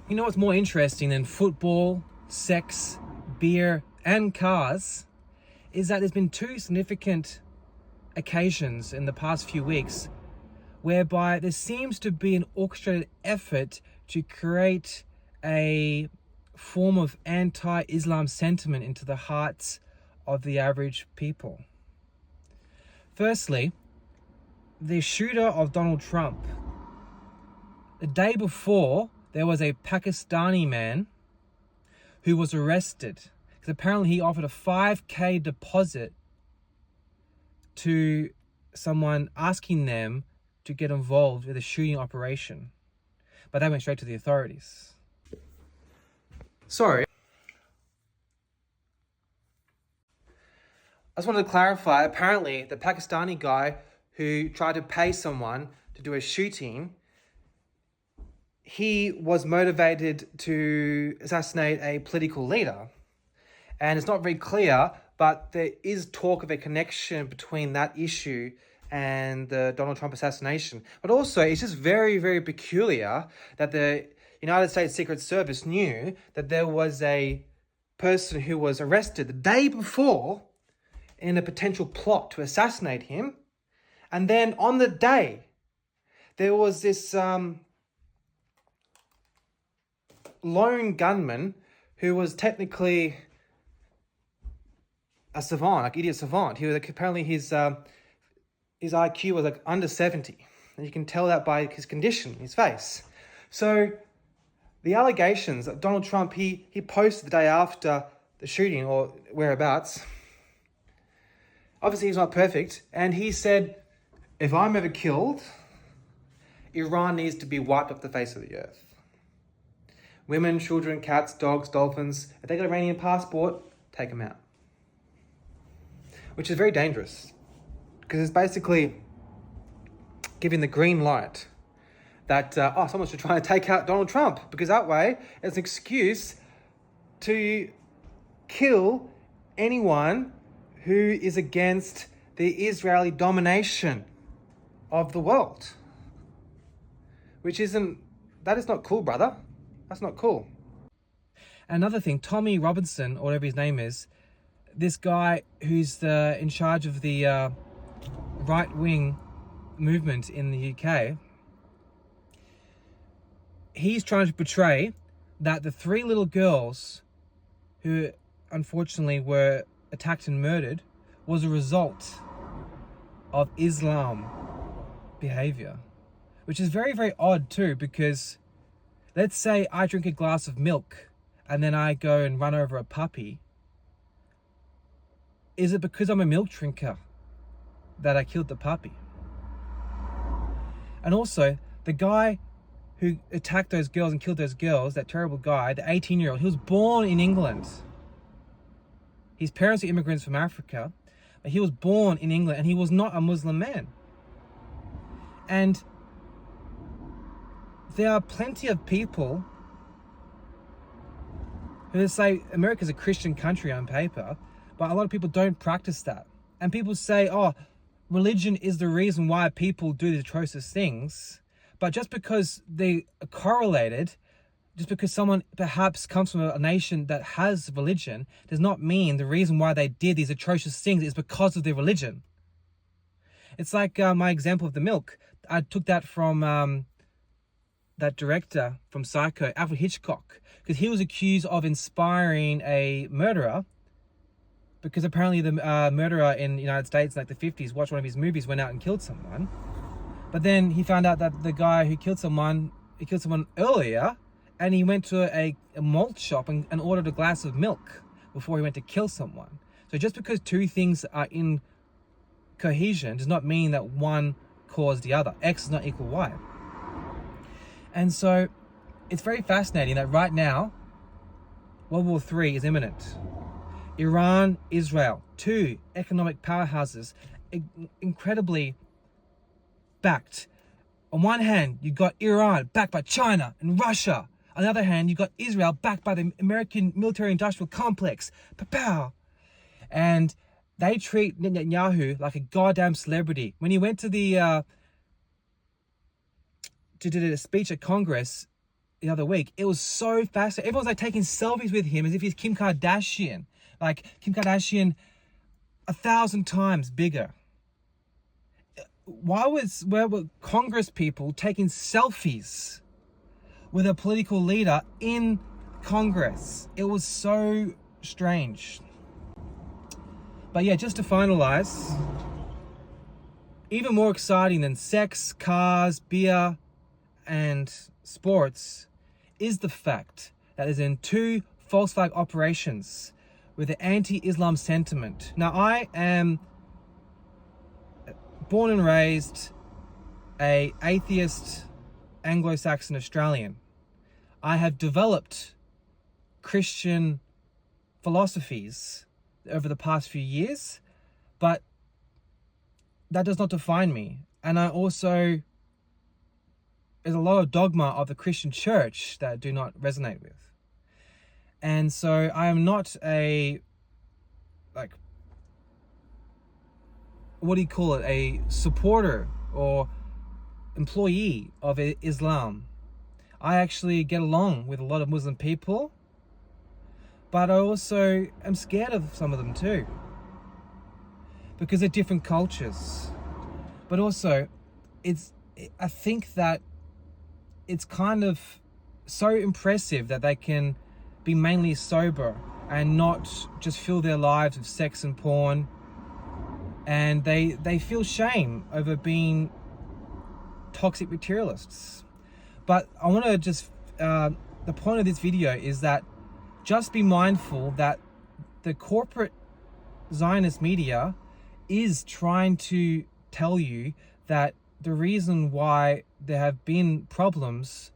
You know what's more interesting than football, sex, beer, and cars is that there's been two significant occasions in the past few weeks whereby there seems to be an orchestrated effort to create a form of anti-Islam sentiment into the hearts of the average people. Firstly, the shooter of Donald Trump. The day before, there was a Pakistani man who was arrested because apparently he offered a $5,000 deposit to someone asking them to get involved with a shooting operation. But they went straight to the authorities. Sorry. I just wanted to clarify, apparently the Pakistani guy who tried to pay someone to do a shooting, he was motivated to assassinate a political leader. And it's not very clear, but there is talk of a connection between that issue and the Donald Trump assassination. But also, it's just very, very peculiar that the United States Secret Service knew that there was a person who was arrested the day before in a potential plot to assassinate him. And then on the day, there was this lone gunman who was technically a savant, like idiot savant. He was apparently his IQ was like under 70, and you can tell that by his condition, his face. So the allegations that Donald Trump he posted the day after the shooting or whereabouts. Obviously, he's not perfect, and he said, "If I'm ever killed, Iran needs to be wiped off the face of the earth. Women, children, cats, dogs, dolphins, if they got an Iranian passport, take them out." Which is very dangerous, because it's basically giving the green light that, someone should try and take out Donald Trump, because that way it's an excuse to kill anyone who is against the Israeli domination of the world. That is not cool, brother. That's not cool. Another thing, Tommy Robinson, or whatever his name is, this guy who's in charge of the right-wing movement in the UK, he's trying to portray that the three little girls who unfortunately were attacked and murdered was a result of Islam behavior, which is very, very odd too, because let's say I drink a glass of milk and then I go and run over a puppy. Is it because I'm a milk drinker that I killed the puppy? And also, the guy who attacked those girls and killed those girls, that terrible guy, the 18-year-old, he was born in England. His parents are immigrants from Africa, but he was born in England and he was not a Muslim man. And there are plenty of people who say America's a Christian country on paper, but a lot of people don't practice that. And people say, religion is the reason why people do these atrocious things. But just because they are correlated, just because someone perhaps comes from a nation that has religion, does not mean the reason why they did these atrocious things is because of their religion. It's like my example of the milk. I took that from that director from Psycho, Alfred Hitchcock, because he was accused of inspiring a murderer, because apparently the murderer in the United States in like the 50s watched one of his movies, went out and killed someone. But then he found out that the guy who killed someone, earlier, and he went to a malt shop and ordered a glass of milk before he went to kill someone. So just because two things are in cohesion does not mean that one caused the other. X is not equal Y. And so it's very fascinating that right now, World War III is imminent. Iran, Israel, two economic powerhouses, incredibly backed. On one hand, you got Iran backed by China and Russia. On the other hand, you got Israel backed by the American military-industrial complex. Pow! And they treat Netanyahu like a goddamn celebrity. When he went to the speech at Congress, the other week. It was so fascinating. Everyone's like taking selfies with him as if he's Kim Kardashian. Like Kim Kardashian 1,000 times bigger. Where were Congress people taking selfies with a political leader in Congress? It was so strange. But yeah, just to finalize, even more exciting than sex, cars, beer, and sports is the fact that there's in 2 false flag operations with the anti-Islam sentiment. Now, I am born and raised a atheist Anglo-Saxon Australian. I have developed Christian philosophies over the past few years, but that does not define me. And I also, there's a lot of dogma of the Christian church that I do not resonate with. And so I am not a, like, what do you call it? A supporter or employee of Islam. I actually get along with a lot of Muslim people, but I also am scared of some of them too, because they're different cultures. But also, I think that it's kind of so impressive that they can be mainly sober and not just fill their lives with sex and porn. And they feel shame over being toxic materialists. But I want to just, the point of this video is that just be mindful that the corporate Zionist media is trying to tell you that the reason why there have been problems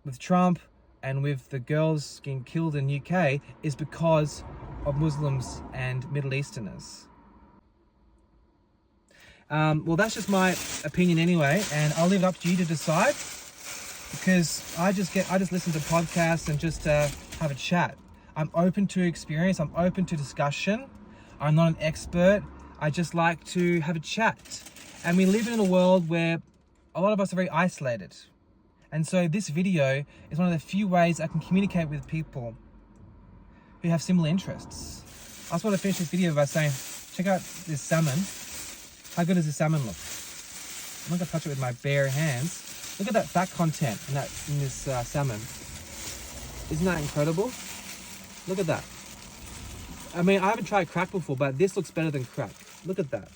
with Trump and with the girls getting killed in UK is because of Muslims and Middle Easterners. Well, that's just my opinion anyway, and I'll leave it up to you to decide, because I just listen to podcasts and just have a chat. I'm open to experience. I'm open to discussion. I'm not an expert. I just like to have a chat. And we live in a world where a lot of us are very isolated. And so this video is one of the few ways I can communicate with people who have similar interests. I just want to finish this video by saying, check out this salmon. How good does this salmon look? I'm not gonna touch it with my bare hands. Look at that fat content in this salmon. Isn't that incredible? Look at that. I mean, I haven't tried crack before, but this looks better than crack. Look at that.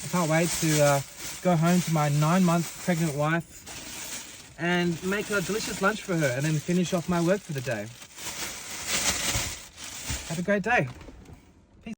I can't wait to go home to my 9-month pregnant wife and make a delicious lunch for her and then finish off my work for the day. Have a great day.